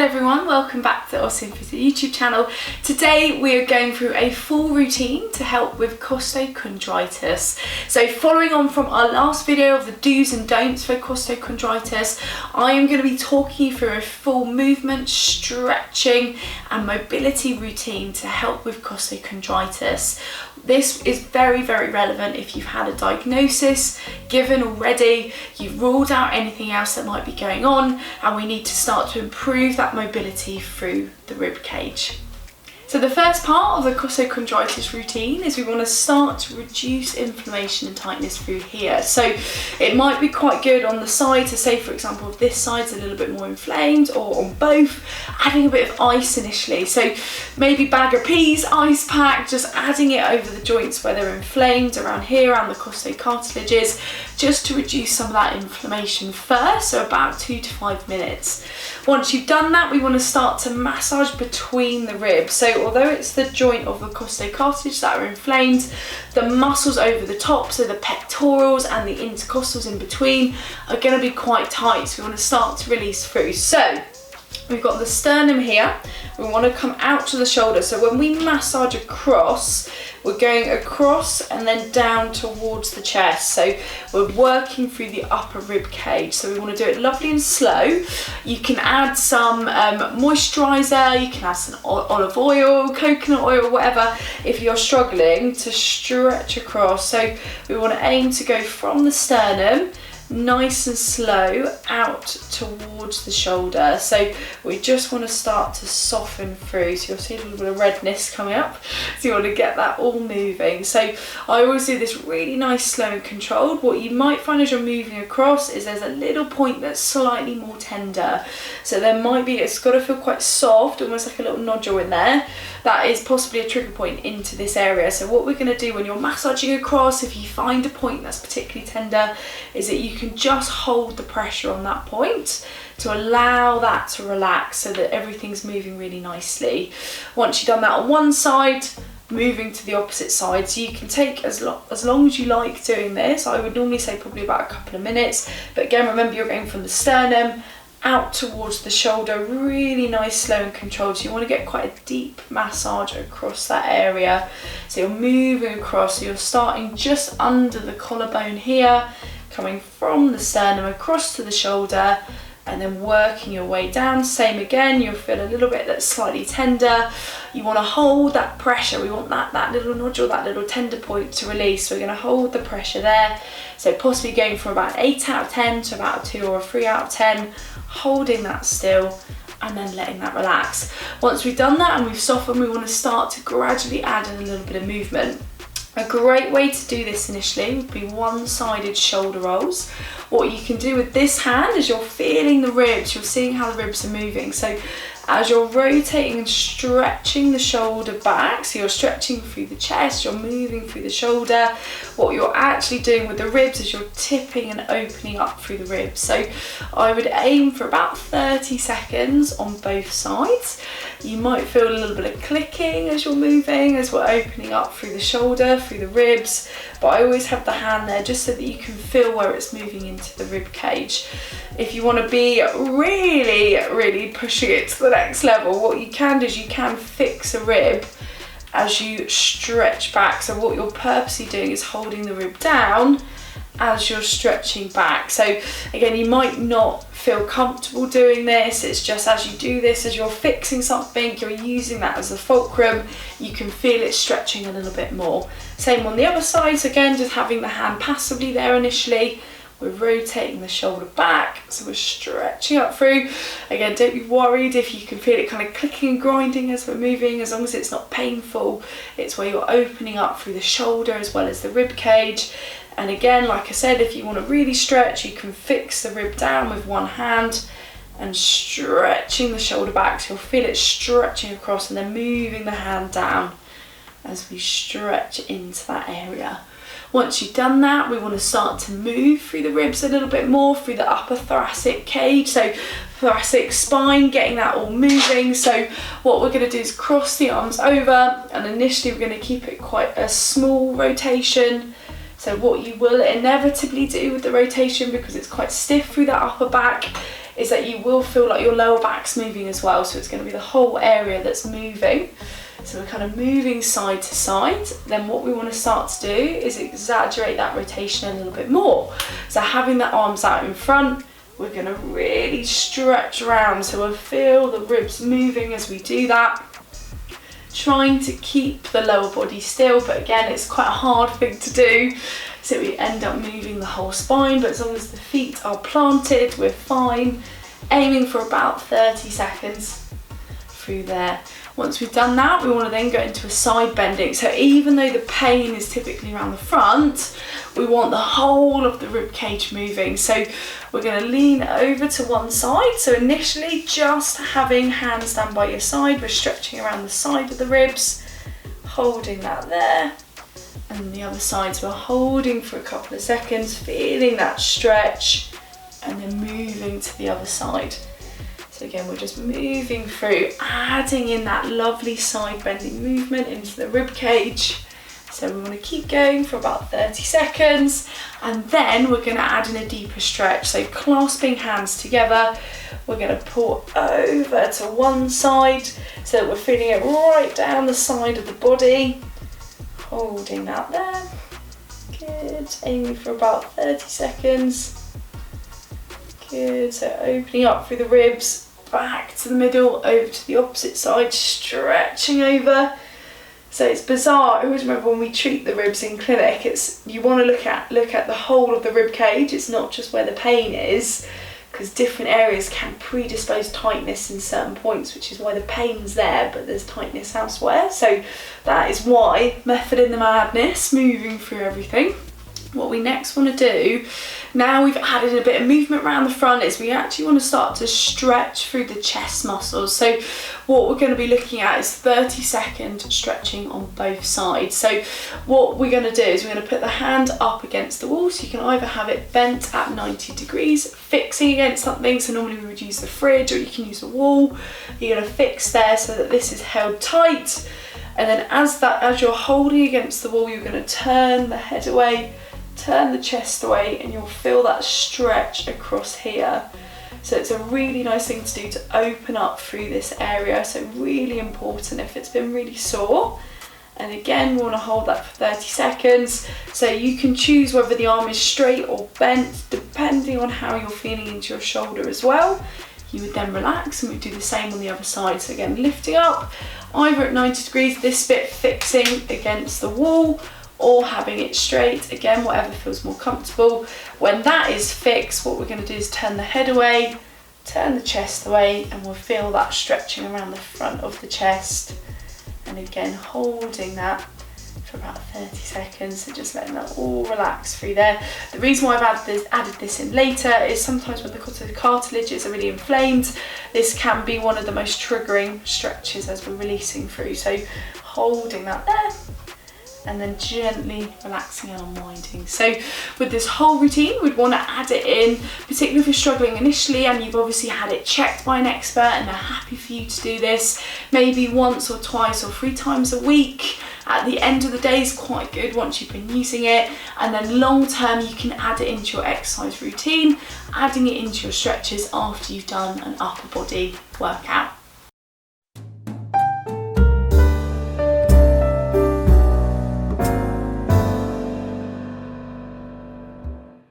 everyone, welcome back to the Osteophysiology YouTube channel. Today we are going through a full routine to help with costochondritis. So following on from our last video of the do's and don'ts for costochondritis, I am going to be talking you through a full movement, stretching and mobility routine to help with costochondritis. This is very relevant if you've had a diagnosis given already, you've ruled out anything else that might be going on, and we need to start to improve that mobility through the rib cage. So the first part of the costochondritis routine is we want to start to reduce inflammation and tightness through here. So it might be quite good on the side to say, for example, if this side's a little bit more inflamed, or on both, adding a bit of ice initially. So maybe bag of peas, ice pack, just adding it over the joints where they're inflamed around here, around the costocartilages, just to reduce some of that inflammation first, so about 2 to 5 minutes. Once you've done that, we want to start to massage between the ribs. So although it's the joint of the costocartilage that are inflamed, the muscles over the top, so the pectorals and the intercostals in between, are going to be quite tight. So we want to start to release through. So we've got the sternum here. We want to come out to the shoulder. So when we massage across, we're going across and then down towards the chest. So we're working through the upper rib cage. So we want to do it lovely and slow. You can add some moisturiser, you can add some olive oil, coconut oil, whatever, if you're struggling to stretch across. So we want to aim to go from the sternum, nice and slow, out towards the shoulder. So we just want to start to soften through. So you'll see a little bit of redness coming up. So you want to get that all moving. So I always do this really nice, slow and controlled. What you might find as you're moving across is there's a little point that's slightly more tender. So there might be, it's got to feel quite soft, almost like a little nodule in there. That is possibly a trigger point into this area. So what we're going to do when you're massaging across, if you find a point that's particularly tender, is that you can just hold the pressure on that point to allow that to relax so that everything's moving really nicely. Once you've done that on one side, moving to the opposite side. So you can take as long as you like doing this. I would normally say probably about a couple of minutes, but again, remember you're going from the sternum out towards the shoulder, really nice, slow and controlled. So you want to get quite a deep massage across that area. So you're moving across, so you're starting just under the collarbone here, coming from the sternum across to the shoulder, and then working your way down. Same again, you'll feel a little bit that's slightly tender. You want to hold that pressure. We want that little nodule, that little tender point to release. So we're going to hold the pressure there. So possibly going from about 8 out of 10 to about a 2 or a 3 out of 10, holding that still and then letting that relax. Once we've done that and we've softened, we want to start to gradually add in a little bit of movement. A great way to do this initially would be one-sided shoulder rolls. What you can do with this hand is you're feeling the ribs, you're seeing how the ribs are moving. So as you're rotating and stretching the shoulder back, so you're stretching through the chest, you're moving through the shoulder, what you're actually doing with the ribs is you're tipping and opening up through the ribs. So I would aim for about 30 seconds on both sides. You might feel a little bit of clicking as you're moving, as we're opening up through the shoulder, through the ribs, but I always have the hand there just so that you can feel where it's moving into the rib cage. If you want to be really pushing it to the next level, what you can do is you can fix a rib as you stretch back. So what you're purposely doing is holding the rib down as you're stretching back. So again, you might not feel comfortable doing this. It's just as you do this, as you're fixing something, you're using that as the fulcrum, you can feel it stretching a little bit more. Same on the other side. So again, just having the hand passively there initially. We're rotating the shoulder back, so we're stretching up through. Again, don't be worried if you can feel it kind of clicking and grinding as we're moving, as long as it's not painful. It's where you're opening up through the shoulder as well as the rib cage. And again, like I said, if you want to really stretch, you can fix the rib down with one hand and stretching the shoulder back. So you'll feel it stretching across and then moving the hand down as we stretch into that area. Once you've done that, we want to start to move through the ribs a little bit more, through the upper thoracic cage, so thoracic spine, getting that all moving. So what we're going to do is cross the arms over, and initially we're going to keep it quite a small rotation. So what you will inevitably do with the rotation, because it's quite stiff through that upper back, is that you will feel like your lower back's moving as well. So it's going to be the whole area that's moving. So we're kind of moving side to side. Then what we want to start to do is exaggerate that rotation a little bit more. So having the arms out in front, we're going to really stretch around. So we'll feel the ribs moving as we do that. Trying to keep the lower body still, but again, it's quite a hard thing to do. So we end up moving the whole spine, but as long as the feet are planted, we're fine. Aiming for about 30 seconds through there. Once we've done that, we want to then go into a side bending. So even though the pain is typically around the front, we want the whole of the rib cage moving. So we're going to lean over to one side. So initially just having hands down by your side, we're stretching around the side of the ribs, holding that there. And the other side, so we're holding for a couple of seconds, feeling that stretch, and then moving to the other side. So again, we're just moving through, adding in that lovely side bending movement into the rib cage. So we want to keep going for about 30 seconds, and then we're going to add in a deeper stretch. So clasping hands together, we're going to pull over to one side so that we're feeling it right down the side of the body. Holding that there. Good. Aiming for about 30 seconds. Good. So opening up through the ribs, back to the middle, over to the opposite side, stretching over. So it's bizarre. I always remember when we treat the ribs in clinic, it's you want to look at the whole of the rib cage. It's not just where the pain is, because different areas can predispose tightness in certain points, which is why the pain's there, but there's tightness elsewhere. So that is why method in the madness, moving through everything. What we next want to do, now we've added a bit of movement around the front, is we actually want to start to stretch through the chest muscles. So what we're going to be looking at is 30-second stretching on both sides. So what we're going to do is we're going to put the hand up against the wall, so you can either have it bent at 90 degrees, fixing against something. So normally we would use the fridge, or you can use the wall. You're going to fix there so that this is held tight. And then as you're holding against the wall, you're going to turn the head away, turn the chest away, and you'll feel that stretch across here. So it's a really nice thing to do to open up through this area. So really important if it's been really sore. And again, we want to hold that for 30 seconds. So you can choose whether the arm is straight or bent, depending on how you're feeling into your shoulder as well. You would then relax, and we do the same on the other side. So again, lifting up, either at 90 degrees, this bit fixing against the wall, or having it straight, again, whatever feels more comfortable. When that is fixed, what we're going to do is turn the head away, turn the chest away, and we'll feel that stretching around the front of the chest. And again, holding that for about 30 seconds, so just letting that all relax through there. The reason why I've added this in later is sometimes when the cartilages are really inflamed, this can be one of the most triggering stretches as we're releasing through. So holding that there, and then gently relaxing and unwinding. So with this whole routine, we'd want to add it in, particularly if you're struggling initially and you've obviously had it checked by an expert and they're happy for you to do this, maybe once or twice or 3 times a week. At the end of the day is quite good once you've been using it, and then long term you can add it into your exercise routine, adding it into your stretches after you've done an upper body workout.